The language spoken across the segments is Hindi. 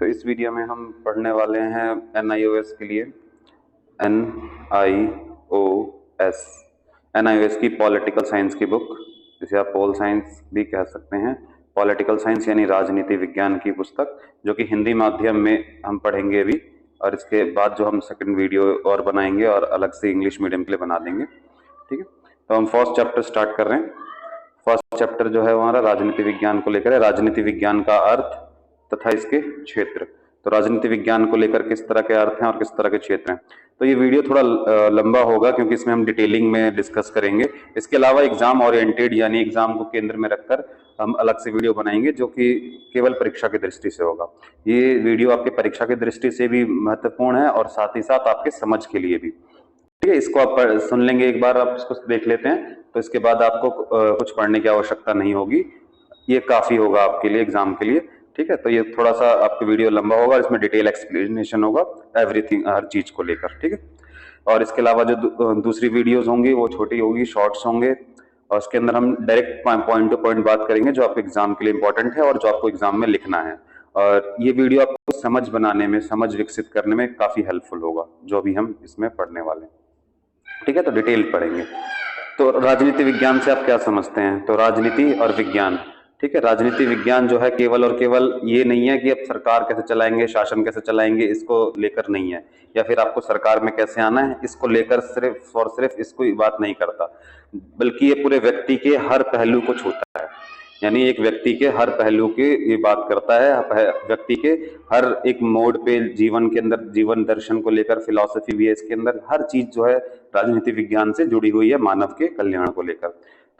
तो इस वीडियो में हम पढ़ने वाले हैं NIOS के लिए NIOS NIOS की पॉलिटिकल साइंस की बुक, जिसे आप पोल साइंस भी कह सकते हैं। पॉलिटिकल साइंस यानी राजनीति विज्ञान की पुस्तक, जो कि हिंदी माध्यम में हम पढ़ेंगे अभी, और इसके बाद जो हम सेकंड वीडियो और बनाएंगे और अलग से इंग्लिश मीडियम के लिए बना देंगे। ठीक है, तो हम फर्स्ट चैप्टर स्टार्ट कर रहे हैं। फर्स्ट चैप्टर जो है हमारा राजनीति विज्ञान को लेकर है। राजनीति विज्ञान का अर्थ तथा इसके क्षेत्र। तो राजनीति विज्ञान को लेकर किस तरह के अर्थ हैं और किस तरह के क्षेत्र हैं। तो ये वीडियो थोड़ा लंबा होगा, क्योंकि इसमें हम डिटेलिंग में डिस्कस करेंगे। इसके अलावा एग्जाम ओरिएंटेड यानी एग्जाम को केंद्र में रखकर हम अलग से वीडियो बनाएंगे, जो कि केवल परीक्षा की दृष्टि से होगा। ये वीडियो आपके परीक्षा की दृष्टि से भी महत्वपूर्ण है और साथ ही साथ आपके समझ के लिए भी। ठीक है, इसको आप सुन लेंगे, एक बार आप इसको देख लेते हैं, तो इसके बाद आपको कुछ पढ़ने की आवश्यकता नहीं होगी। ये काफी होगा आपके लिए एग्जाम के लिए। ठीक है, तो ये थोड़ा सा आपकी वीडियो लंबा होगा, इसमें डिटेल एक्सप्लेनेशन होगा एवरीथिंग, हर चीज को लेकर। ठीक है, और इसके अलावा जो दूसरी वीडियोस होंगी वो छोटी होगी, शॉर्ट्स होंगे, और उसके अंदर हम डायरेक्ट पॉइंट टू पॉइंट बात करेंगे, जो आपके एग्जाम के लिए इंपॉर्टेंट है और जो आपको एग्जाम में लिखना है। और ये वीडियो आपको समझ बनाने में, समझ विकसित करने में काफी हेल्पफुल होगा, जो अभी हम इसमें पढ़ने वाले हैं। ठीक है, तो डिटेल पढ़ेंगे। तो राजनीति विज्ञान से आप क्या समझते हैं? तो राजनीति और विज्ञान, ठीक है, राजनीति विज्ञान जो है केवल और केवल ये नहीं है कि आप सरकार कैसे चलाएंगे, शासन कैसे चलाएंगे, इसको लेकर नहीं है, या फिर आपको सरकार में कैसे आना है, इसको लेकर सिर्फ और सिर्फ इसको बात नहीं करता, बल्कि ये पूरे व्यक्ति के हर पहलू को छूता है। यानी एक व्यक्ति के हर पहलू की ये बात करता है, व्यक्ति के हर एक मोड पे, जीवन के अंदर, जीवन दर्शन को लेकर फिलॉसफी भी है इसके अंदर। हर चीज जो है राजनीति विज्ञान से जुड़ी हुई है, मानव के कल्याण को लेकर।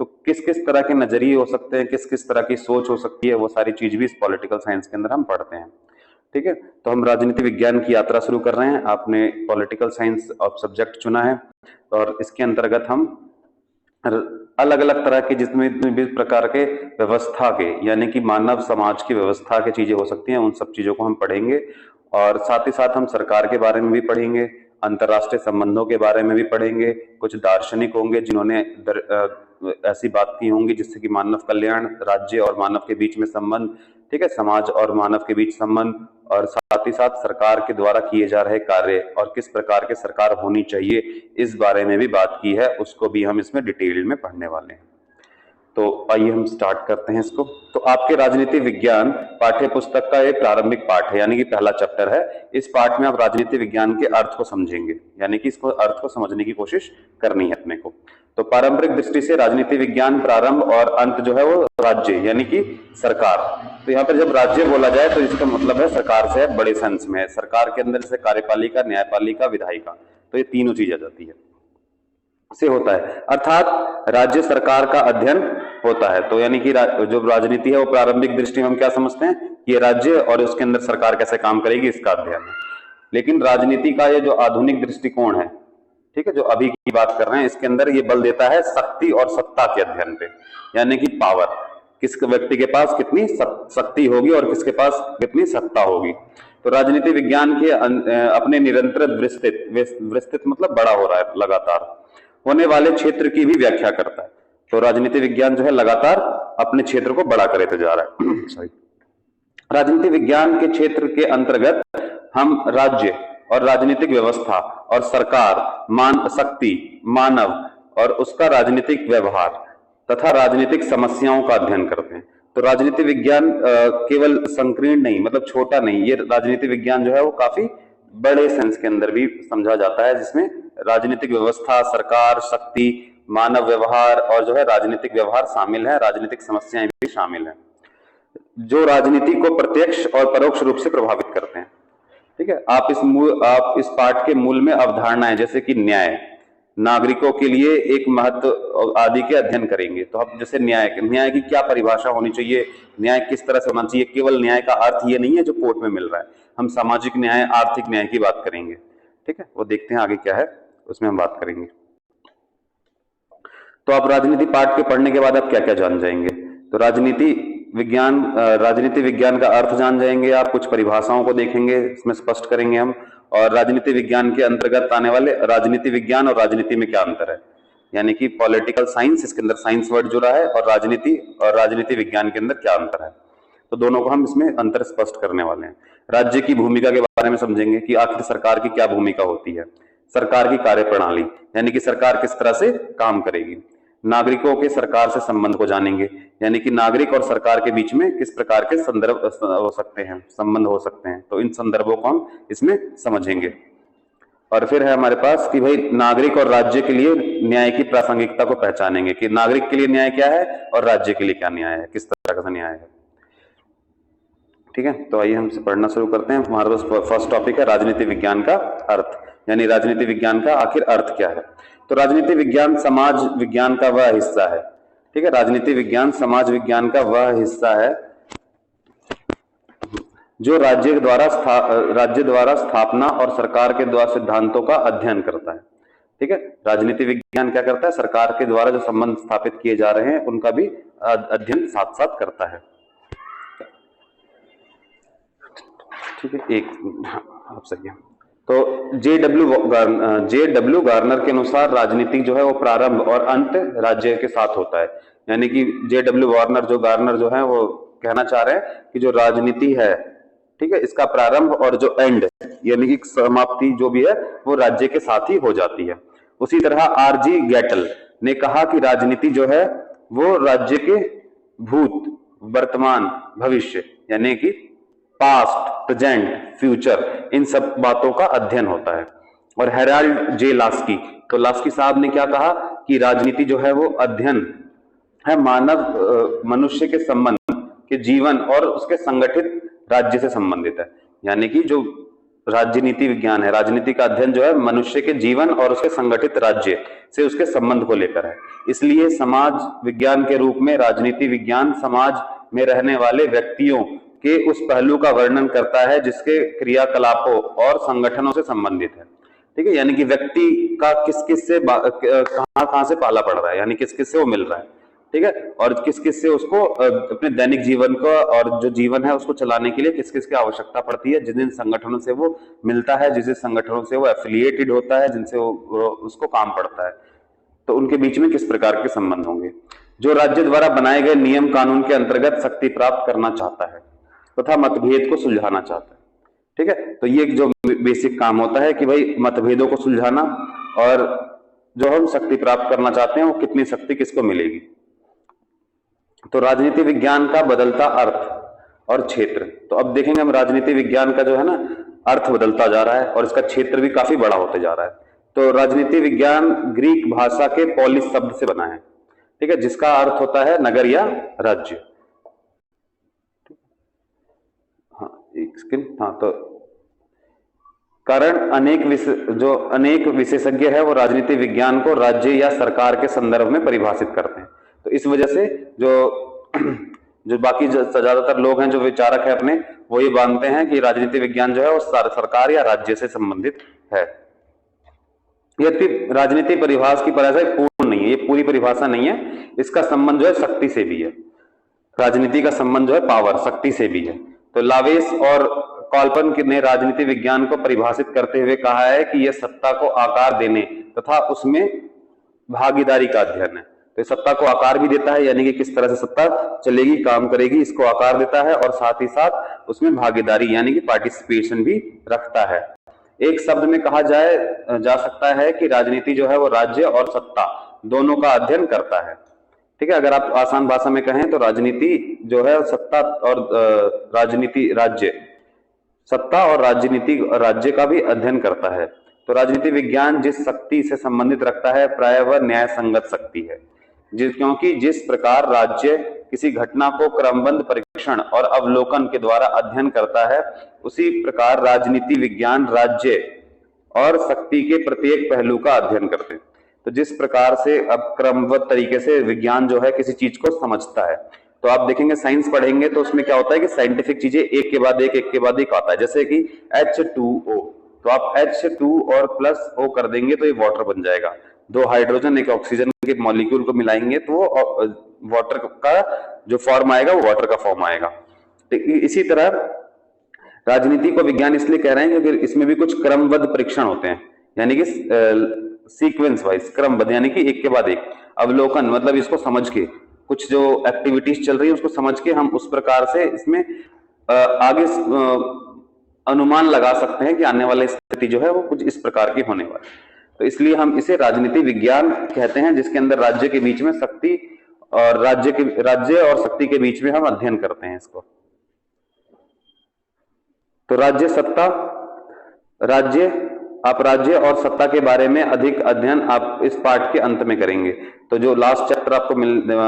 तो किस किस तरह के नजरिए हो सकते हैं, किस किस तरह की सोच हो सकती है, वो सारी चीज भी इस पॉलिटिकल साइंस के अंदर हम पढ़ते हैं। ठीक है, तो हम राजनीति विज्ञान की यात्रा शुरू कर रहे हैं। आपने पॉलिटिकल साइंस ऑफ सब्जेक्ट चुना है, और इसके अंतर्गत हम अलग अलग तरह के, जितने भी प्रकार के व्यवस्था के, यानी कि मानव समाज की व्यवस्था की चीजें हो सकती हैं, उन सब चीजों को हम पढ़ेंगे। और साथ ही साथ हम सरकार के बारे में भी पढ़ेंगे, अंतर्राष्ट्रीय संबंधों के बारे में भी पढ़ेंगे। कुछ दार्शनिक होंगे जिन्होंने ऐसी बात की होंगी जिससे कि मानव कल्याण, राज्य और मानव के बीच में संबंध, ठीक है, समाज और मानव के बीच संबंध, और साथ ही साथ सरकार के द्वारा किए जा रहे कार्य और किस प्रकार के सरकार होनी चाहिए, इस बारे में भी बात की है, उसको भी हम इसमें डिटेल में पढ़ने वाले हैं। तो आइए हम स्टार्ट करते हैं इसको। तो आपके राजनीति विज्ञान पाठ्य पुस्तक का एक प्रारंभिक पाठ है, यानी कि पहला चैप्टर है। इस पाठ में आप राजनीति विज्ञान के अर्थ को समझेंगे, यानी कि इसको अर्थ को समझने की कोशिश करनी है अपने को। तो पारंपरिक दृष्टि से राजनीति विज्ञान प्रारंभ और अंत जो है वो राज्य यानी कि सरकार। तो यहाँ पर जब राज्य बोला जाए तो इसका मतलब है सरकार से बड़े सेंस में है। सरकार के अंदर से कार्यपालिका, न्यायपालिका, विधायिका, तो ये तीनों चीज आ जाती है, से होता है, अर्थात राज्य सरकार का अध्ययन होता है। तो यानी कि जो राजनीति है वो प्रारंभिक दृष्टि में हम क्या समझते हैं, ये राज्य और उसके अंदर सरकार कैसे काम करेगी, इसका अध्ययन है। लेकिन राजनीति का ये जो आधुनिक दृष्टिकोण है, ठीक है, जो अभी की बात कर रहे हैं, इसके अंदर ये बल देता है शक्ति और सत्ता के अध्ययन पे, यानी कि पावर, किस व्यक्ति के पास कितनी शक्ति होगी और किसके पास कितनी सत्ता होगी। तो राजनीति विज्ञान के अपने निरंतर विस्तृत मतलब बड़ा हो रहा है, लगातार होने वाले क्षेत्र की भी व्याख्या करता है। तो राजनीति विज्ञान जो है लगातार अपने क्षेत्र को बड़ा करते जा रहा है। सॉरी, राजनीति विज्ञान के क्षेत्र के अंतर्गत हम राज्य और राजनीतिक व्यवस्था और सरकार, शक्ति, मानव और उसका राजनीतिक व्यवहार तथा राजनीतिक समस्याओं का अध्ययन करते हैं। तो राजनीति विज्ञान केवल संकीर्ण नहीं, मतलब छोटा नहीं, ये राजनीति विज्ञान जो है वो काफी बड़े सेंस के अंदर भी समझा जाता है, जिसमें राजनीतिक व्यवस्था, सरकार, शक्ति, मानव व्यवहार और जो है राजनीतिक व्यवहार शामिल है, राजनीतिक समस्याएं भी शामिल है, जो राजनीति को प्रत्यक्ष और परोक्ष रूप से प्रभावित करते हैं। ठीक है, आप इस पाठ के मूल में अवधारणाएं जैसे कि न्याय, नागरिकों के लिए एक महत्व आदि के अध्ययन करेंगे। तो हम जैसे न्याय की क्या परिभाषा होनी चाहिए, न्याय किस तरह से होना चाहिए। केवल न्याय का अर्थ ये नहीं है जो कोर्ट में मिल रहा है, हम सामाजिक न्याय, आर्थिक न्याय की बात करेंगे। ठीक है, वो देखते हैं आगे क्या है, उसमें हम बात करेंगे। तो आप राजनीति पाठ के पढ़ने के बाद आप क्या क्या जान जाएंगे? तो राजनीति विज्ञान का अर्थ जान जाएंगे आप, कुछ परिभाषाओं को देखेंगे, इसमें स्पष्ट करेंगे हम, और राजनीति विज्ञान के अंतर्गत आने वाले राजनीति विज्ञान और राजनीति में क्या अंतर है, यानी कि पॉलिटिकल साइंस, इसके अंदर साइंस वर्ड जुड़ा है, और राजनीति विज्ञान के अंदर क्या अंतर है। तो दोनों को हम इसमें अंतर स्पष्ट करने वाले हैं। राज्य की भूमिका के बारे में समझेंगे कि आखिर सरकार की क्या भूमिका होती है, सरकार की कार्यप्रणाली यानी कि सरकार किस तरह से काम करेगी, नागरिकों के सरकार से संबंध को जानेंगे यानी कि नागरिक और सरकार के बीच में किस प्रकार के संदर्भ हो सकते हैं, संबंध हो सकते हैं, तो इन संदर्भों को हम इसमें समझेंगे। और फिर है हमारे पास कि भाई नागरिक और राज्य के लिए न्याय की प्रासंगिकता को पहचानेंगे कि नागरिक के लिए न्याय क्या है और राज्य के लिए क्या न्याय है, किस तरह का न्याय है। ठीक है, तो आइए हम पढ़ना शुरू करते हैं। हमारे पास फर्स्ट टॉपिक है राजनीति विज्ञान का अर्थ, यानी राजनीति विज्ञान का आखिर अर्थ क्या है। तो राजनीति विज्ञान समाज विज्ञान का वह हिस्सा है। ठीक है, राजनीति विज्ञान समाज विज्ञान का वह हिस्सा है जो राज्य द्वारा स्थापना और सरकार के द्वारा सिद्धांतों का अध्ययन करता है। ठीक है, राजनीति विज्ञान क्या करता है, सरकार के द्वारा जो संबंध स्थापित किए जा रहे हैं उनका भी अध्ययन साथ साथ करता है। ठीक है, एक आप सही है। तो जे.डब्ल्यू. गार्नर के अनुसार राजनीति जो है वो प्रारंभ और अंत राज्य के साथ होता है। यानी कि जे.डब्ल्यू. गार्नर जो है वो कहना चाह रहे हैं कि जो राजनीति है, ठीक है, इसका प्रारंभ और जो एंड यानी कि समाप्ति जो भी है वो राज्य के साथ ही हो जाती है। उसी तरह आर.जी. गैटल ने कहा कि राजनीति जो है वो राज्य के भूत, वर्तमान, भविष्य यानी कि पास्ट, प्रेजेंट, फ्यूचर, इन सब बातों का अध्ययन होता है। और हेराल्ड जे लास्की, तो लास्की साहब ने क्या कहा कि राजनीति जो है वो अध्ययन है मनुष्य के संबंध के जीवन और उसके संगठित राज्य से संबंधित है। यानी कि जो राजनीति विज्ञान है, राजनीति का अध्ययन जो है मनुष्य के जीवन और उसके संगठित राज्य से उसके संबंध को लेकर है। इसलिए समाज विज्ञान के रूप में राजनीति विज्ञान समाज में रहने वाले व्यक्तियों के उस पहलू का वर्णन करता है जिसके क्रियाकलापों और संगठनों से संबंधित है। ठीक है, यानी कि व्यक्ति का किस किस से कहां से पाला पड़ रहा है, यानी किस किस से वो मिल रहा है। ठीक है, और किस किस से उसको अपने दैनिक जीवन को और जो जीवन है उसको चलाने के लिए किस किस की आवश्यकता पड़ती है, जिन जिन संगठनों से वो मिलता है, जिस जिन संगठनों से वो एफिलिएटेड होता है, जिनसे वो उसको काम पड़ता है, तो उनके बीच में किस प्रकार के संबंध होंगे। जो राज्य द्वारा बनाए गए नियम कानून के अंतर्गत शक्ति प्राप्त करना चाहता है तथा मतभेद को सुलझाना चाहता है। ठीक है, तो ये जो बेसिक काम होता है कि भाई मतभेदों को सुलझाना और जो हम शक्ति प्राप्त करना चाहते हैं वो कितनी शक्ति किसको मिलेगी। तो राजनीति विज्ञान का बदलता अर्थ और क्षेत्र, तो अब देखेंगे हम राजनीति विज्ञान का जो है ना अर्थ बदलता जा रहा है और इसका क्षेत्र भी काफी बड़ा होते जा रहा है। तो राजनीति विज्ञान ग्रीक भाषा के पॉलिस शब्द से बना है। ठीक है, जिसका अर्थ होता है नगर या राज्य। हाँ, तो कारण अनेक विशेषज्ञ है वो राजनीति विज्ञान को राज्य या सरकार के संदर्भ में परिभाषित करते हैं। तो इस वजह से जो बाकी ज्यादातर लोग हैं जो विचारक है अपने, वो ये मानते हैं कि राजनीति विज्ञान जो है वो सरकार या राज्य से संबंधित है। यद्यपि राजनीति परिभाषा की परिभाषा पूर्ण नहीं है, ये पूरी परिभाषा नहीं है। इसका संबंध जो है शक्ति से भी है, राजनीति का संबंध जो है पावर, शक्ति से भी है। तो लावेस और कॉल्पन ने राजनीति विज्ञान को परिभाषित करते हुए कहा है कि यह सत्ता को आकार देने तथा उसमें भागीदारी का अध्ययन है। तो सत्ता को आकार भी देता है, यानी कि किस तरह से सत्ता चलेगी, काम करेगी, इसको आकार देता है, और साथ ही साथ उसमें भागीदारी यानी कि पार्टिसिपेशन भी रखता है। एक शब्द में कहा जा सकता है कि राजनीति जो है वो राज्य और सत्ता दोनों का अध्ययन करता है। ठीक है, अगर आप आसान भाषा में कहें तो राजनीति जो है सत्ता और सत्ता और राजनीति राज्य का भी अध्ययन करता है। तो राजनीति विज्ञान जिस शक्ति से संबंधित रखता है प्राय वह न्याय संगत शक्ति है, क्योंकि जिस प्रकार राज्य किसी घटना को क्रमबद्ध परीक्षण और अवलोकन के द्वारा अध्ययन करता है, उसी प्रकार राजनीति विज्ञान राज्य और शक्ति के प्रत्येक पहलू का अध्ययन करते हैं। तो जिस प्रकार से अब क्रमबद्ध तरीके से विज्ञान जो है किसी चीज को समझता है, तो आप देखेंगे साइंस पढ़ेंगे तो उसमें क्या होता है कि साइंटिफिक चीजें एक के बाद एक आता है। जैसे कि H2O, तो आप H2 और प्लस O कर देंगे तो ये वाटर बन जाएगा। दो हाइड्रोजन एक ऑक्सीजन के मॉलिक्यूल को मिलाएंगे तो वो वाटर का जो फॉर्म आएगा वो वाटर का फॉर्म आएगा। तो इसी तरह राजनीति को विज्ञान इसलिए कह रहे हैं क्योंकि इसमें भी कुछ क्रमबद्ध परीक्षण होते हैं, यानी कि सीक्वेंस वाइज क्रमबद्ध, यानी कि एक के बाद एक अवलोकन, मतलब इसको समझ के कुछ जो एक्टिविटीज चल रही है उसको समझ के हम उस प्रकार से इसमें आगे अनुमान लगा सकते हैं कि आने वाली स्थिति जो है वो कुछ इस प्रकार की होने वाली। तो इसलिए हम इसे राजनीति विज्ञान कहते हैं, जिसके अंदर राज्य के बीच में शक्ति और राज्य और शक्ति के बीच में हम अध्ययन करते हैं इसको। तो राज्य सत्ता, आप राज्य और सत्ता के बारे में अधिक अध्ययन आप इस पाठ के अंत में करेंगे। तो जो लास्ट चैप्टर आपको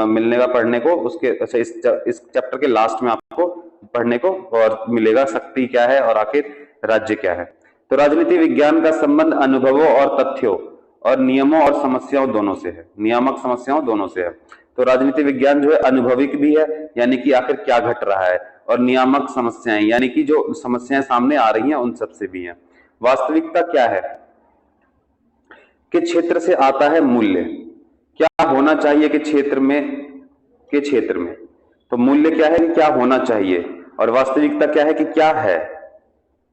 मिलने का पढ़ने को, उसके इस चैप्टर के लास्ट में आपको पढ़ने को और मिलेगा शक्ति क्या है और आखिर राज्य क्या है। तो राजनीति विज्ञान का संबंध अनुभवों और तथ्यों और नियमों और समस्याओं दोनों से है, नियामक समस्याओं दोनों से है। तो राजनीति विज्ञान जो है अनुभविक भी है, यानी कि आखिर क्या घट रहा है, और नियामक समस्याएं, यानी कि जो समस्याएं सामने आ रही हैं उन सब से भी है। वास्तविकता क्या है कि क्षेत्र से आता है मूल्य, क्या होना चाहिए कि क्षेत्र में तो मूल्य क्या है कि क्या होना चाहिए, और वास्तविकता क्या है कि क्या है।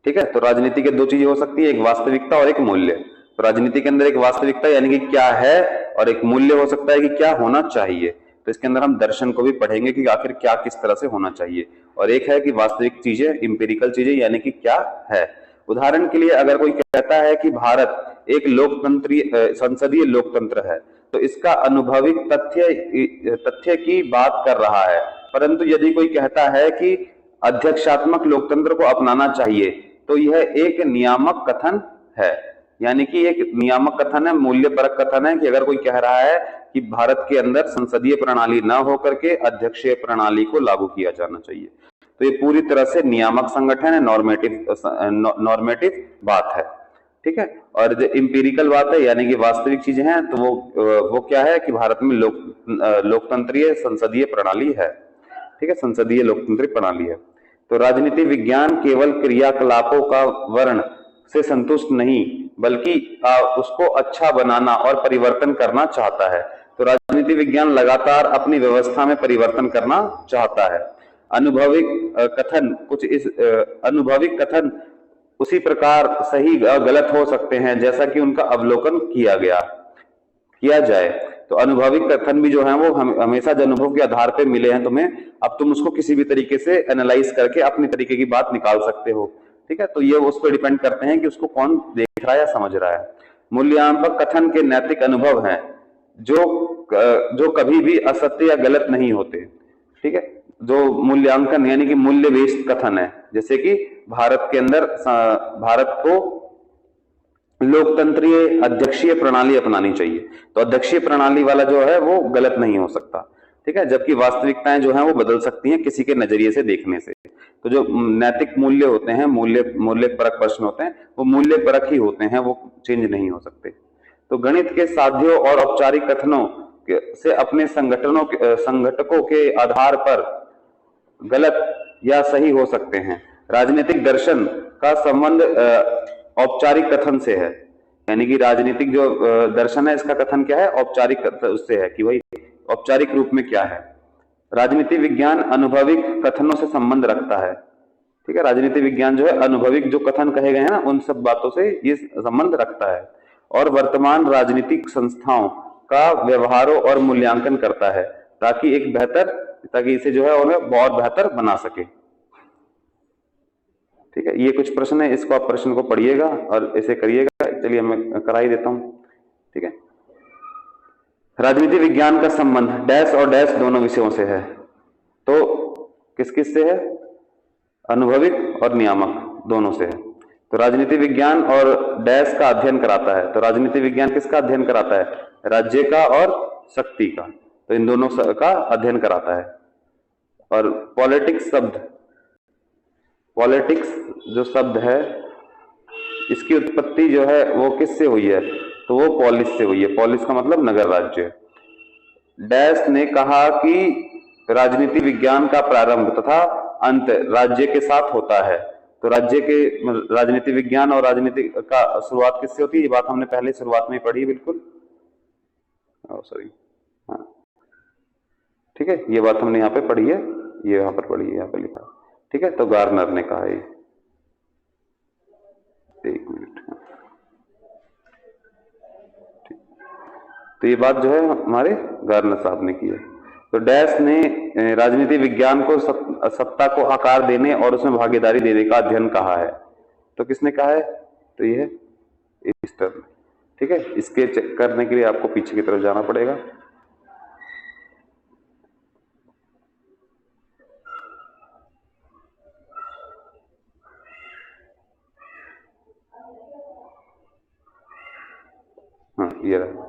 ठीक है, तो राजनीति के दो चीजें हो सकती है, एक वास्तविकता और एक मूल्य। तो राजनीति के अंदर एक वास्तविकता यानी कि क्या है, और एक मूल्य हो सकता है कि क्या होना चाहिए। तो इसके अंदर हम दर्शन को भी पढ़ेंगे कि आखिर क्या किस तरह से होना चाहिए, और एक है कि वास्तविक चीजें, इंपेरिकल चीजें, यानी कि क्या है। उदाहरण के लिए अगर कोई कहता है कि भारत एक लोकतंत्रीय संसदीय लोकतंत्र है, तो इसका अनुभविक तथ्य की बात कर रहा है। परंतु यदि कोई कहता है कि अध्यक्षात्मक लोकतंत्र को अपनाना चाहिए, तो यह एक नियामक कथन है, यानी कि एक नियामक कथन है, मूल्यपरक कथन है कि अगर कोई कह रहा है कि भारत के अंदर संसदीय प्रणाली न होकर के अध्यक्षीय प्रणाली को लागू किया जाना चाहिए, तो ये पूरी तरह से नियामक संगठन है, नॉर्मेटिव बात है। ठीक है, और जो इंपेरिकल बात है यानी कि वास्तविक चीजें हैं, तो वो क्या है कि भारत में लोकतंत्रीय संसदीय प्रणाली है। ठीक है, संसदीय लोकतंत्रीय प्रणाली है। तो राजनीति विज्ञान केवल क्रियाकलापों का वर्ण से संतुष्ट नहीं, बल्कि उसको अच्छा बनाना और परिवर्तन करना चाहता है। तो राजनीति विज्ञान लगातार अपनी व्यवस्था में परिवर्तन करना चाहता है। अनुभविक कथन उसी प्रकार सही गलत हो सकते हैं जैसा कि उनका अवलोकन किया जाए। तो अनुभविक कथन भी जो है वो हमेशा जो अनुभव के आधार पे मिले हैं तुम्हें, अब तुम उसको किसी भी तरीके से एनालाइज करके अपनी तरीके की बात निकाल सकते हो। ठीक है, तो ये उस पर डिपेंड करते हैं कि उसको कौन देख रहा है या समझ रहा है। मूल्यांकन कथन के नैतिक अनुभव हैं जो कभी भी असत्य या गलत नहीं होते। ठीक है, जो मूल्यांकन यानी कि मूल्य बेस्ड कथन है, जैसे कि भारत के अंदर भारत को लोकतंत्रीय अध्यक्षीय प्रणाली अपनानी चाहिए, तो अध्यक्षीय प्रणाली वाला जो है वो गलत नहीं हो सकता। ठीक है, जबकि वास्तविकताएं जो है वो बदल सकती हैं किसी के नजरिए से देखने से। तो जो नैतिक मूल्य होते हैं, मूल्य परक प्रश्न होते हैं, वो मूल्य परक ही होते हैं, वो चेंज नहीं हो सकते। तो गणित के साध्यों और औपचारिक कथनों से अपने संघटकों के आधार पर गलत या सही हो सकते हैं। राजनीतिक दर्शन का संबंध औपचारिक कथन से है, यानी कि राजनीतिक जो दर्शन है इसका कथन क्या है, औपचारिक उससे है कि भाई औपचारिक रूप में क्या है। राजनीति विज्ञान अनुभविक कथनों से संबंध रखता है। ठीक है, राजनीति विज्ञान जो है अनुभविक जो कथन कहे गए हैं ना उन सब बातों से ये संबंध रखता है, और वर्तमान राजनीतिक संस्थाओं का व्यवहारों और मूल्यांकन करता है ताकि इसे जो है उन्हें बहुत बेहतर बना सके। ठीक है, ये कुछ प्रश्न है, इसको आप प्रश्न को पढ़िएगा और इसे करिएगा। चलिए मैं करा ही देता हूं। ठीक है, राजनीति विज्ञान का संबंध डैश और डैश दोनों विषयों से है। तो किस किस से है, अनुभविक और नियामक दोनों से है। तो राजनीति विज्ञान और डैश का अध्ययन कराता है। तो राजनीति विज्ञान किसका अध्ययन कराता है, राज्य का और शक्ति का, तो इन दोनों का अध्ययन कराता है। और पॉलिटिक्स जो शब्द है इसकी उत्पत्ति जो है वो किससे हुई है, तो वो पॉलिस से हुई है। पॉलिस का मतलब नगर राज्य। डैश ने कहा कि राजनीति विज्ञान का प्रारंभ तथा अंत राज्य के साथ होता है। तो राजनीति विज्ञान और राजनीति का शुरुआत किससे होती है, ये बात हमने पहले शुरुआत में पढ़ी बिल्कुल। सॉरी, हाँ ठीक है, ये बात हमने यहाँ पे पढ़ी है, ये यहाँ पर पढ़ी है, यहाँ पे लिखा। ठीक है, तो गार्नर ने कहा ये, एक मिनट। तो ये बात जो है हमारे गार्नर साहब ने की है। तो डैश ने राजनीति विज्ञान को सत्ता को आकार देने और उसमें भागीदारी देने का अध्ययन कहा है। तो किसने कहा है? तो ये है ईस्टर ने। ठीक है, इसके चेक करने के लिए आपको पीछे की तरफ जाना पड़ेगा। हाँ, ये रहा।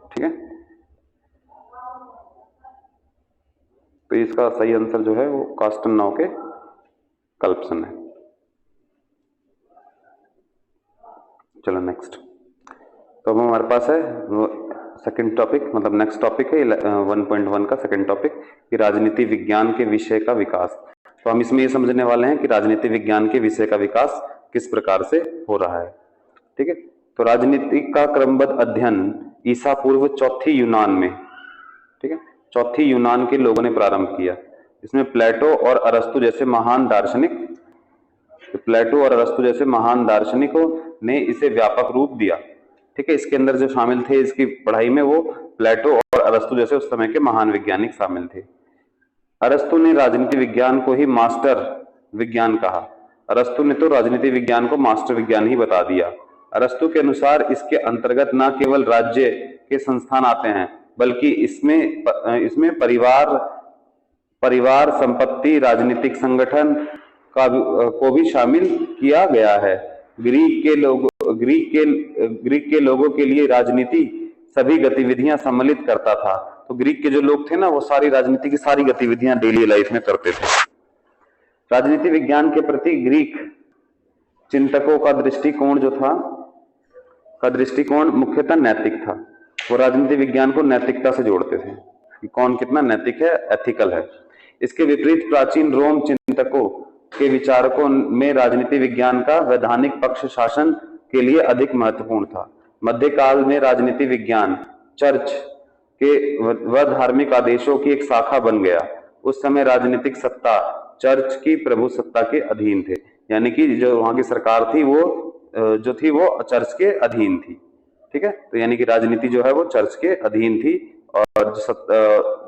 ठीक है, तो इसका सही आंसर जो है वो कास्टनॉव के कल्पसन है। चलो नेक्स्ट। तो अब हमारे पास है सेकंड टॉपिक, मतलब नेक्स्ट टॉपिक है 1.1 का सेकंड टॉपिक कि राजनीति विज्ञान के विषय का विकास। तो हम इसमें ये समझने वाले हैं कि राजनीति विज्ञान के विषय का विकास किस प्रकार से हो रहा है। ठीक है, तो राजनीति का क्रमबद्ध अध्ययन ईसा पूर्व चौथी यूनान में, ठीक है, चौथी यूनान के लोगों ने प्रारंभ किया। इसमें प्लेटो और अरस्तु जैसे महान दार्शनिकों ने इसे व्यापक रूप दिया। ठीक है, इसके अंदर जो शामिल थे इसकी पढ़ाई में वो प्लेटो और अरस्तु जैसे उस समय के महान वैज्ञानिक शामिल थे। अरस्तु ने राजनीति विज्ञान को ही मास्टर विज्ञान कहा। अरस्तु ने तो राजनीति विज्ञान को मास्टर विज्ञान ही बता दिया। अरस्तु के अनुसार इसके अंतर्गत न केवल राज्य के संस्थान आते हैं बल्कि इसमें परिवार संपत्ति राजनीतिक संगठन को भी शामिल किया गया है। ग्रीक के लोगों के लिए राजनीति सभी गतिविधियां सम्मिलित करता था। तो ग्रीक के जो लोग थे ना, वो सारी राजनीति की सारी गतिविधियां डेली लाइफ में करते थे। राजनीति विज्ञान के प्रति ग्रीक चिंतकों का दृष्टिकोण मुख्यतः नैतिक था। वो राजनीति विज्ञान को नैतिकता से जोड़ते थे कि कौन कितना नैतिक है, एथिकल है। इसके विपरीत प्राचीन रोम चिंतकों के विचारकों में राजनीति विज्ञान का वैधानिक पक्ष शासन के लिए अधिक महत्वपूर्ण था। मध्यकाल में राजनीति विज्ञान चर्च के व धार्मिक आदेशों की एक शाखा बन गया। उस समय राजनीतिक सत्ता चर्च की प्रभु सत्ता के अधीन थे, यानी कि जो वहां की सरकार थी वो चर्च के अधीन थी। ठीक है, तो यानी कि राजनीति जो है वो चर्च के अधीन थी और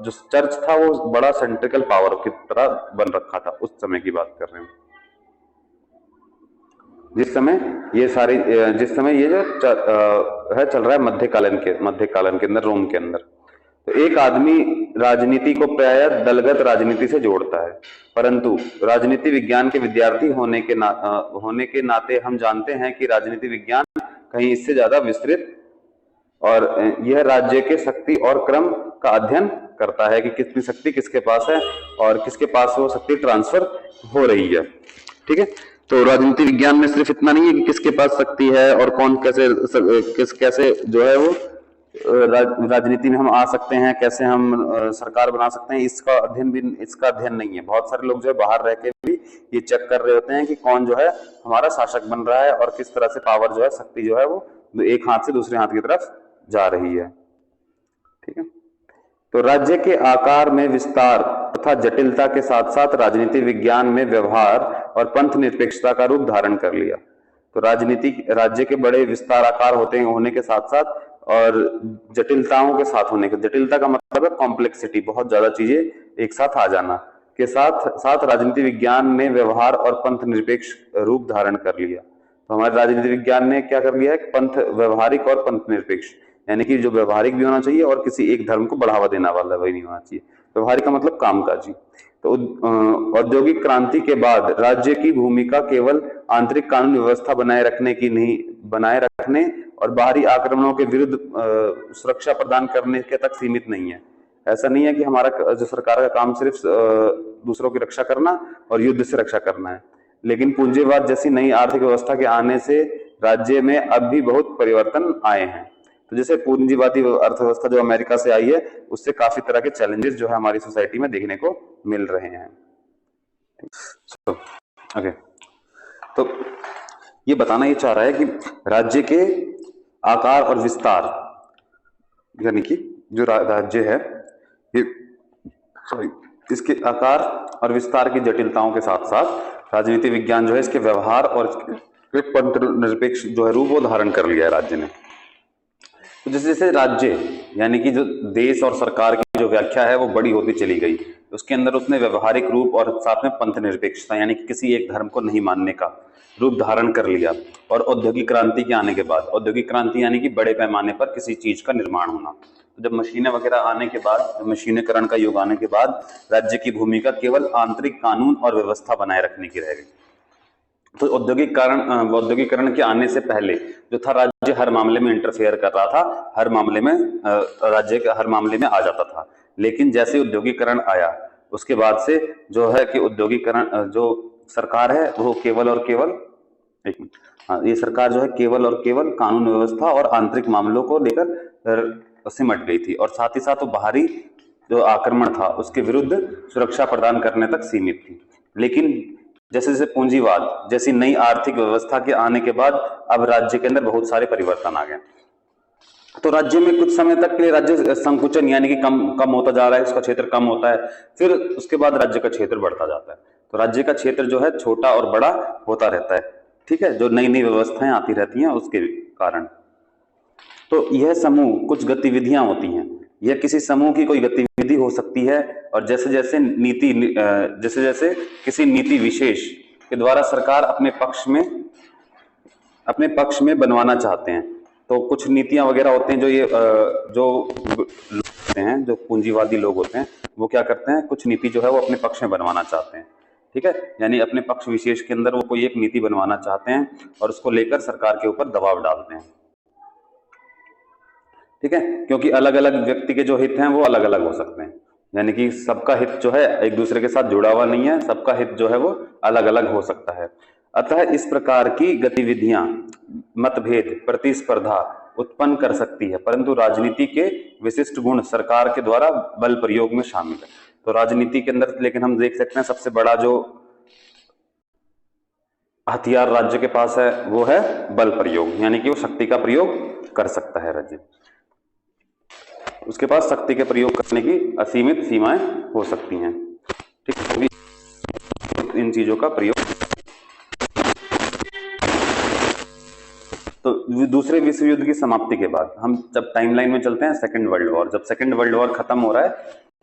जो चर्च था वो बड़ा सेंट्रिकल पावर की तरह बन रखा था। उस समय की बात कर रहे हैं, जिस समय ये जो चल रहा है मध्यकालीन के अंदर रोम के अंदर। तो एक आदमी राजनीति को प्रायः दलगत राजनीति से जोड़ता है, परंतु राजनीति विज्ञान के विद्यार्थी होने के नाते हम जानते हैं कि राजनीति विज्ञान कहीं इससे ज्यादा विस्तृत और यह राज्य के शक्ति और क्रम का अध्ययन करता है कि कितनी शक्ति किसके पास है और किसके पास वो शक्ति ट्रांसफर हो रही है। ठीक है, तो राजनीति विज्ञान में सिर्फ इतना नहीं है कि किसके पास शक्ति है और कौन कैसे जो है वो राजनीति में हम आ सकते हैं, कैसे हम सरकार बना सकते हैं, इसका अध्ययन नहीं है। बहुत सारे लोग जो है बाहर रह के भी ये चेक कर रहे होते हैं कि कौन जो है हमारा शासक बन रहा है और किस तरह से पावर जो है, शक्ति जो है वो एक हाथ से दूसरे हाथ की तरफ जा रही है। ठीक है, तो राज्य के आकार में विस्तार तथा जटिलता के साथ साथ राजनीति विज्ञान में व्यवहार और पंथ निरपेक्षता का रूप धारण कर लिया। तो राज्य के बड़े विस्तार आकार होने के साथ साथ और जटिलताओं के साथ जटिलता का मतलब है कॉम्प्लेक्सिटी, बहुत ज्यादा चीजें एक साथ आ जाना के साथ राजनीति विज्ञान ने व्यवहार और पंथ निरपेक्ष रूप धारण कर लिया। तो हमारे राजनीति विज्ञान ने क्या कर लिया है, पंथ व्यवहारिक और पंथ निरपेक्ष, यानी कि जो व्यवहारिक भी होना चाहिए और किसी एक धर्म को बढ़ावा देने वाला वही नहीं होना चाहिए। व्यवहारिक का मतलब कामकाजी। तो औद्योगिक क्रांति के बाद राज्य की भूमिका केवल आंतरिक कानून व्यवस्था बनाए रखने और बाहरी आक्रमणों के विरुद्ध सुरक्षा प्रदान करने के तक सीमित नहीं है। ऐसा नहीं है कि हमारा जो सरकार का काम सिर्फ दूसरों की रक्षा करना और युद्ध से रक्षा करना है, लेकिन पूंजीवाद जैसी नई आर्थिक व्यवस्था के आने से राज्य में अब भी बहुत परिवर्तन आए हैं। तो जैसे पूंजीवादी अर्थव्यवस्था जो अमेरिका से आई है, उससे काफी तरह के चैलेंजेस जो है हमारी सोसाइटी में देखने को मिल रहे हैं। ओके, तो ये बताना ये चाह रहा है कि राज्य के आकार और विस्तार, यानी कि जो राज्य है ये इसके आकार और विस्तार की जटिलताओं के साथ साथ राजनीति विज्ञान जो है इसके व्यवहार और इसके पंथ निरपेक्ष जो है रूप वो धारण कर लिया है राज्य ने। तो जैसे जैसे राज्य यानी कि जो देश और सरकार की जो व्याख्या है वो बड़ी होती चली गई, उसके अंदर उसने व्यवहारिक रूप और साथ में पंथ निरपेक्षता यानी कि किसी एक धर्म को नहीं मानने का रूप धारण कर लिया। और औद्योगिक क्रांति के आने के बाद, औद्योगिक क्रांति यानी कि बड़े पैमाने पर किसी चीज का निर्माण होना, तो जब मशीनें वगैरह आने के बाद, जब मशीनीकरण का युग आने के बाद राज्य की भूमिका केवल आंतरिक कानून और व्यवस्था बनाए रखने की रह गई। तो औद्योगिकरण के आने से पहले जो था, राज्य हर मामले में इंटरफेयर कर रहा था, हर मामले में राज्य हर मामले में आ जाता था। लेकिन जैसे औद्योगिकरण आया उसके बाद से जो है कि औद्योगिकरण जो सरकार है वो केवल और केवल, एक मिनट, हाँ, ये सरकार जो है केवल और केवल कानून व्यवस्था और आंतरिक मामलों को लेकर सिमट गई थी, और साथ ही साथ वो बाहरी जो आक्रमण था उसके विरुद्ध सुरक्षा प्रदान करने तक सीमित थी। लेकिन जैसे जैसे पूंजीवाद जैसी नई आर्थिक व्यवस्था के आने के बाद अब राज्य के अंदर बहुत सारे परिवर्तन आ गए। तो राज्य में कुछ समय तक के लिए राज्य संकुचन यानी कि कम होता जा रहा है, उसका क्षेत्र कम होता है, फिर उसके बाद राज्य का क्षेत्र बढ़ता जाता है। तो राज्य का क्षेत्र जो है छोटा और बड़ा होता रहता है, ठीक है, जो नई नई व्यवस्थाएं आती रहती हैं उसके कारण। तो यह समूह कुछ गतिविधियां होती हैं, यह किसी समूह की कोई गतिविधि हो सकती है, और जैसे जैसे किसी नीति विशेष के द्वारा सरकार अपने पक्ष में बनवाना चाहते हैं। तो कुछ नीतियां वगैरह होते हैं जो होते हैं, जो पूंजीवादी लोग होते हैं, वो क्या करते हैं, कुछ नीति जो है वो अपने पक्ष में बनवाना चाहते हैं, ठीक है, यानी अपने पक्ष विशेष के अंदर वो कोई एक नीति बनवाना चाहते हैं और उसको लेकर सरकार के ऊपर दबाव डालते हैं, ठीक है, क्योंकि अलग अलग व्यक्ति के जो हित हैं वो अलग अलग हो सकते हैं, यानी कि सबका हित जो है एक दूसरे के साथ जुड़ा हुआ नहीं है, सबका हित जो है वो अलग अलग हो सकता है। अतः इस प्रकार की गतिविधियां मतभेद, प्रतिस्पर्धा उत्पन्न कर सकती है, परंतु राजनीति के विशिष्ट गुण सरकार के द्वारा बल प्रयोग में शामिल है। तो राजनीति के अंदर लेकिन हम देख सकते हैं सबसे बड़ा जो हथियार राज्य के पास है वो है बल प्रयोग, यानी कि वो शक्ति का प्रयोग कर सकता है राज्य, उसके पास शक्ति के प्रयोग करने की असीमित सीमाएं हो सकती हैं, ठीक है, इन चीजों का प्रयोग। तो दूसरे विश्व युद्ध की समाप्ति के बाद हम जब टाइमलाइन में चलते हैं, सेकेंड वर्ल्ड वॉर, जब सेकेंड वर्ल्ड वॉर खत्म हो रहा है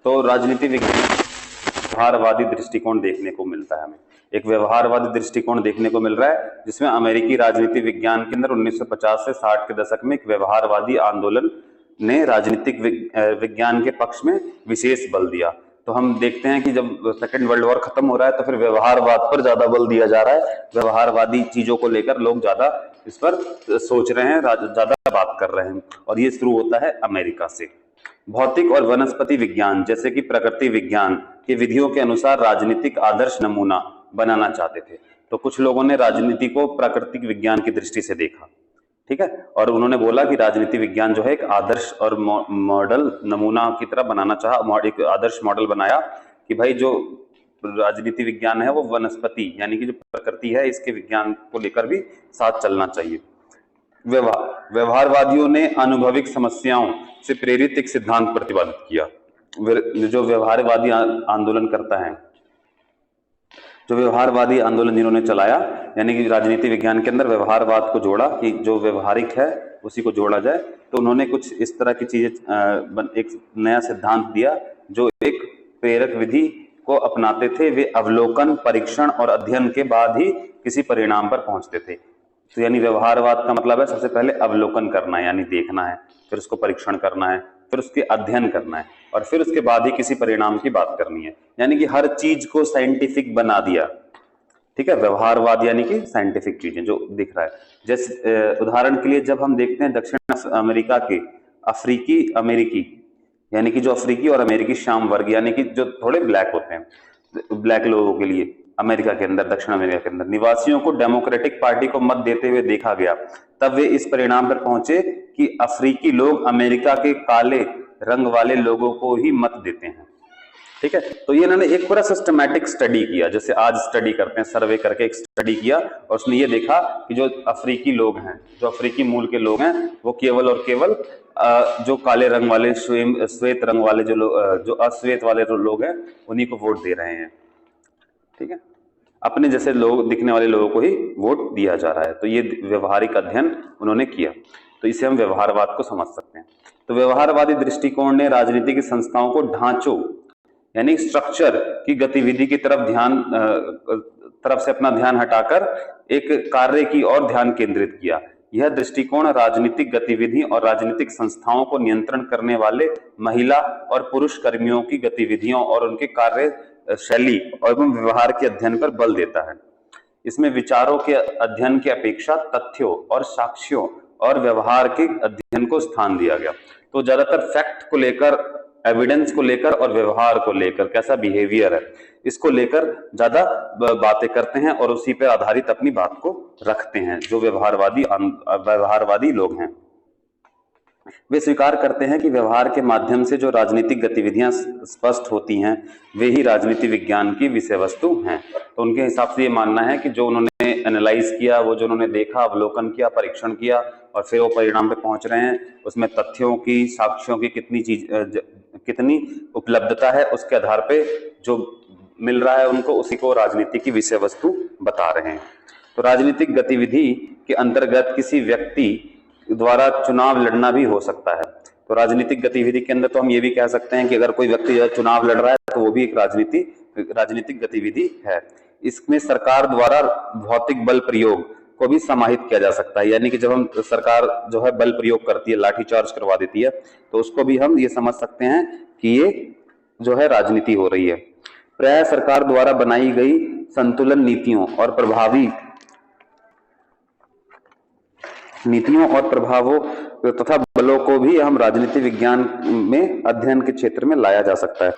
तो राजनीति व्यवहारवादी दृष्टिकोण देखने को मिलता है, हमें एक व्यवहारवादी दृष्टिकोण देखने को मिल रहा है, जिसमें अमेरिकी राजनीति विज्ञान के अंदर 1950 से 60 के दशक में एक व्यवहारवादी आंदोलन ने राजनीतिक विज्ञान के पक्ष में विशेष बल दिया। तो हम देखते हैं कि जब सेकेंड वर्ल्ड वॉर खत्म हो रहा है तो फिर व्यवहारवाद पर ज्यादा बल दिया जा रहा है, व्यवहारवादी चीजों को लेकर लोग ज्यादा इस पर सोच रहे हैं, ज्यादा बात कर रहे हैं, और ये शुरू होता है अमेरिका से। भौतिक और वनस्पति विज्ञान जैसे कि प्रकृति विज्ञान की विधियों के अनुसार राजनीतिक आदर्श नमूना बनाना चाहते थे। तो कुछ लोगों ने राजनीति को प्राकृतिक विज्ञान की दृष्टि से देखा, ठीक है, और उन्होंने बोला कि राजनीति विज्ञान जो है एक आदर्श और मॉडल नमूना की तरह बनाना चाहा, एक आदर्श मॉडल बनाया कि भाई जो राजनीति विज्ञान है वो वनस्पति यानी कि जो प्रकृति है इसके विज्ञान को लेकर भी साथ चलना चाहिए। व्यवहारवादियों ने अनुभविक समस्याओं से प्रेरित एक सिद्धांत प्रतिपादित किया। जो व्यवहारवादी आंदोलन करता है, जो व्यवहारवादी आंदोलन जिन्होंने चलाया, यानी कि राजनीति विज्ञान के अंदर व्यवहारवाद को जोड़ा कि जो व्यवहारिक है उसी को जोड़ा जाए, तो उन्होंने कुछ इस तरह की चीजें, एक नया सिद्धांत दिया जो एक प्रेरक विधि को अपनाते थे। वे अवलोकन, परीक्षण और अध्ययन के बाद ही किसी परिणाम पर पहुंचते थे। तो यानी व्यवहारवाद का मतलब है सबसे पहले अवलोकन करना है, यानी देखना है, फिर उसको परीक्षण करना है, फिर उसके अध्ययन करना है, और फिर उसके बाद ही किसी परिणाम की बात करनी है, यानी कि हर चीज को साइंटिफिक बना दिया, ठीक है, व्यवहारवाद यानी कि साइंटिफिक चीजें जो दिख रहा है। जैसे उदाहरण के लिए जब हम देखते हैं दक्षिण अमेरिका के अफ्रीकी अमेरिकी, यानी कि जो अफ्रीकी और अमेरिकी श्याम वर्ग यानी कि जो थोड़े ब्लैक होते हैं, ब्लैक लोगों के लिए अमेरिका के अंदर, दक्षिण अमेरिका के अंदर निवासियों को डेमोक्रेटिक पार्टी को मत देते हुए देखा गया। तब वे इस परिणाम पर पहुंचे कि अफ्रीकी लोग अमेरिका के काले रंग वाले लोगों को ही मत देते हैं, ठीक है। तो ये इन्होंने एक पूरा सिस्टमैटिक स्टडी किया, जैसे आज स्टडी करते हैं, सर्वे करके एक स्टडी किया, और उसने ये देखा कि जो अफ्रीकी लोग हैं, जो अफ्रीकी मूल के लोग हैं, वो केवल और केवल जो काले रंग वाले, श्वेत रंग वाले जो अश्वेत वाले जो लोग हैं उन्हीं को वोट दे रहे हैं। ठीक है, अपने जैसे लोग दिखने वाले लोगों को ही वोट दिया जा रहा है। तो ये व्यवहारिक अध्ययन उन्होंने किया, तो इसे हम व्यवहारवाद को समझ सकते हैं। तो व्यवहारवादी दृष्टिकोण ने राजनीतिक संस्थाओं को ढांचों यानी स्ट्रक्चर की गतिविधि की तरफ से अपना ध्यान हटाकर एक कार्य की ओर ध्यान केंद्रित किया। यह दृष्टिकोण राजनीतिक गतिविधि और राजनीतिक संस्थाओं को नियंत्रण करने वाले महिला और पुरुष कर्मियों की गतिविधियों और उनके कार्य शैली एवं व्यवहार के अध्ययन पर बल देता है। इसमें विचारों के अध्ययन की अपेक्षा तथ्यों और साक्ष्यों और व्यवहार के अध्ययन को स्थान दिया गया। तो ज्यादातर फैक्ट को लेकर, एविडेंस को लेकर और व्यवहार को लेकर, कैसा बिहेवियर है, इसको लेकर ज्यादा बातें करते हैं और उसी पर आधारित अपनी बात को रखते हैं। जो व्यवहारवादी लोग हैं वे स्वीकार करते हैं कि व्यवहार के माध्यम से जो राजनीतिक गतिविधियां स्पष्ट होती हैं वे ही राजनीति विज्ञान की विषय वस्तु हैं। तो उनके हिसाब से ये मानना है कि जो उन्होंने एनालाइज किया, वो जो उन्होंने देखा, अवलोकन किया, परीक्षण किया और फिर वो परिणाम पे पहुंच रहे हैं, उसमें तथ्यों की, साक्ष्यों की कितनी उपलब्धता है, उसके आधार पे जो मिल रहा है उनको, उसी को राजनीति की विषय वस्तु बता रहे हैं। तो राजनीतिक गतिविधि के अंतर्गत किसी व्यक्ति द्वारा चुनाव लड़ना भी हो सकता है। तो राजनीतिक गतिविधि के अंदर तो हम ये भी कह सकते हैं कि अगर कोई व्यक्ति चुनाव लड़ रहा है तो वो भी एक राजनीतिक गतिविधि है। इसमें सरकार द्वारा भौतिक बल प्रयोग को भी समाहित किया जा सकता है, यानी कि जब हम सरकार जो है बल प्रयोग करती है, लाठीचार्ज करवा देती है, तो उसको भी हम ये समझ सकते हैं कि ये जो है राजनीति हो रही है। प्राय सरकार द्वारा बनाई गई संतुलन नीतियों और प्रभावों तथा बलों को भी हम राजनीति विज्ञान में अध्ययन के क्षेत्र में लाया जा सकता है,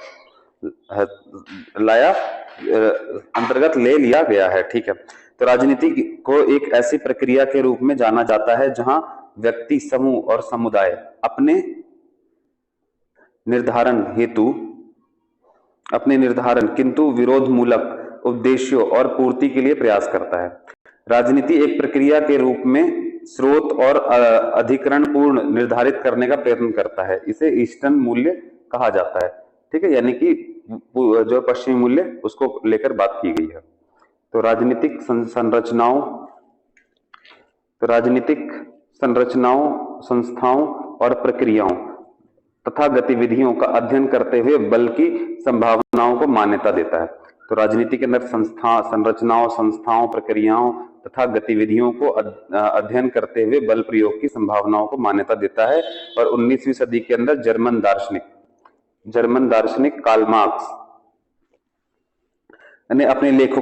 अंतर्गत ले लिया गया है। ठीक है, तो राजनीति को एक ऐसी प्रक्रिया के रूप में जाना जाता है जहां व्यक्ति, समूह और समुदाय अपने निर्धारण किंतु विरोध मूलक उद्देश्यों और पूर्ति के लिए प्रयास करता है। राजनीति एक प्रक्रिया के रूप में स्रोत और अधिकरण पूर्ण निर्धारित करने का प्रयत्न करता है। इसे ईस्टर्न मूल्य कहा जाता है। ठीक है, यानी कि जो पश्चिमी मूल्य उसको लेकर बात की गई है। तो राजनीतिक संरचनाओं, संस्थाओं और प्रक्रियाओं तथा गतिविधियों का अध्ययन करते हुए बल की संभावनाओं को मान्यता देता है। तो राजनीति के अंदर संरचनाओं, संस्थाओं, प्रक्रियाओं तथा गतिविधियों को अध्ययन करते हुए बल प्रयोग की संभावनाओं को मान्यता देता है। और 19वीं सदी के अंदर जर्मन दार्शनिक कार्ल मार्क्स ने अपने लेखों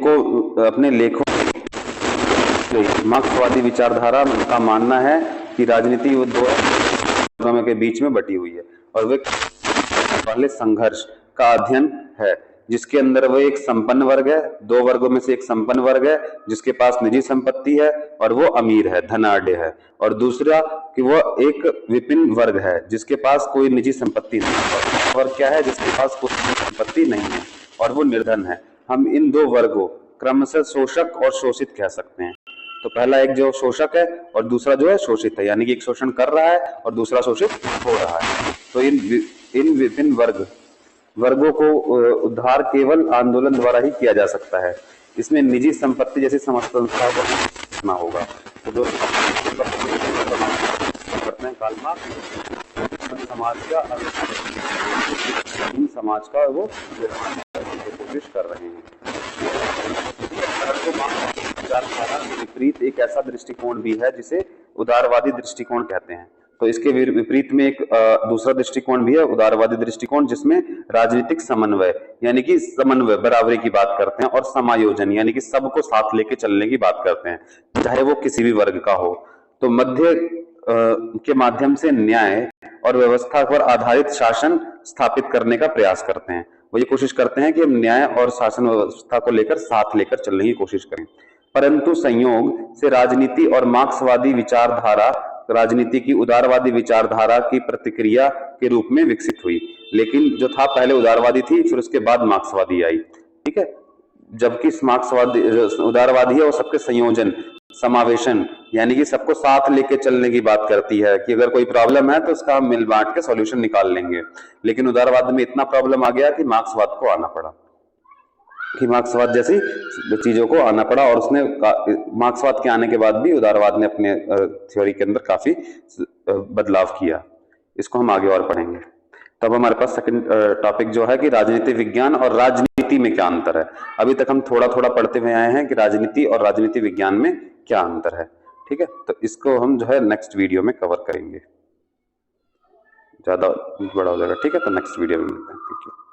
मार्क्सवादी विचारधारा का मानना है कि राजनीति दो वर्गों के बीच में बटी हुई है और वे पहले संघर्ष का अध्ययन है, जिसके अंदर वो एक संपन्न वर्ग है, दो वर्गों में से एक संपन्न वर्ग है जिसके पास निजी संपत्ति है और वो अमीर है, धनाढ्य है, और दूसरा कि वो एक विपिन वर्ग है जिसके पास कोई निजी संपत्ति नहीं है, और क्या है जिसके पास कोई संपत्ति नहीं है और वो निर्धन है। हम इन दो वर्गों क्रमशः शोषक और शोषित कह सकते हैं। तो पहला एक जो शोषक है और दूसरा जो है शोषित है, यानी कि एक शोषण कर रहा है और दूसरा शोषित हो रहा है। तो इन विभिन्न वर्गों को उद्धार केवल आंदोलन द्वारा ही किया जा सकता है। इसमें निजी संपत्ति जैसी संस्थाओं को रखना होगा। तो जो करते हैं कार्ल मार्क्स समाज का वो कोशिश कर रहे हैं। विपरीत एक ऐसा दृष्टिकोण भी है जिसे उदारवादी दृष्टिकोण कहते हैं। तो इसके विपरीत में एक दूसरा दृष्टिकोण भी है, उदारवादी दृष्टिकोण, जिसमें राजनीतिक समन्वय यानी कि समन्वय, बराबरी की बात करते हैं, और समायोजन यानी कि सबको साथ लेके चलने की बात करते हैं, चाहे वो किसी भी वर्ग का हो। तो मध्य के माध्यम से न्याय और व्यवस्था पर आधारित शासन स्थापित करने का प्रयास करते हैं। वो ये कोशिश करते हैं कि हम न्याय और शासन व्यवस्था को लेकर साथ लेकर चलने की कोशिश करें। परंतु संयोग से राजनीति और मार्क्सवादी विचारधारा राजनीति की उदारवादी विचारधारा की प्रतिक्रिया के रूप में विकसित हुई। लेकिन जो था पहले उदारवादी थी, फिर उसके बाद मार्क्सवादी आई। ठीक है, जबकि मार्क्सवादी उदारवादी है वो सबके संयोजन, समावेशन यानी कि सबको साथ लेके चलने की बात करती है कि अगर कोई प्रॉब्लम है तो उसका हम मिल बांट के सॉल्यूशन निकाल लेंगे। लेकिन उदारवाद में इतना प्रॉब्लम आ गया कि मार्क्सवाद को आना पड़ा। कि मार्क्सवाद जैसी चीजों को आना पड़ा, और उसने मार्क्सवाद के आने के बाद भी उदारवाद ने अपने थ्योरी के अंदर काफी बदलाव किया। इसको हम आगे और पढ़ेंगे। तब हमारे पास सेकंड टॉपिक जो है कि राजनीति विज्ञान और राजनीति में क्या अंतर है। अभी तक हम थोड़ा थोड़ा पढ़ते हुए आए हैं कि राजनीति और राजनीति विज्ञान में क्या अंतर है। ठीक है, तो इसको हम जो है नेक्स्ट वीडियो में कवर करेंगे, ज्यादा बड़ा हो जाएगा। ठीक है, तो नेक्स्ट वीडियो में मिलते हैं। Thank you.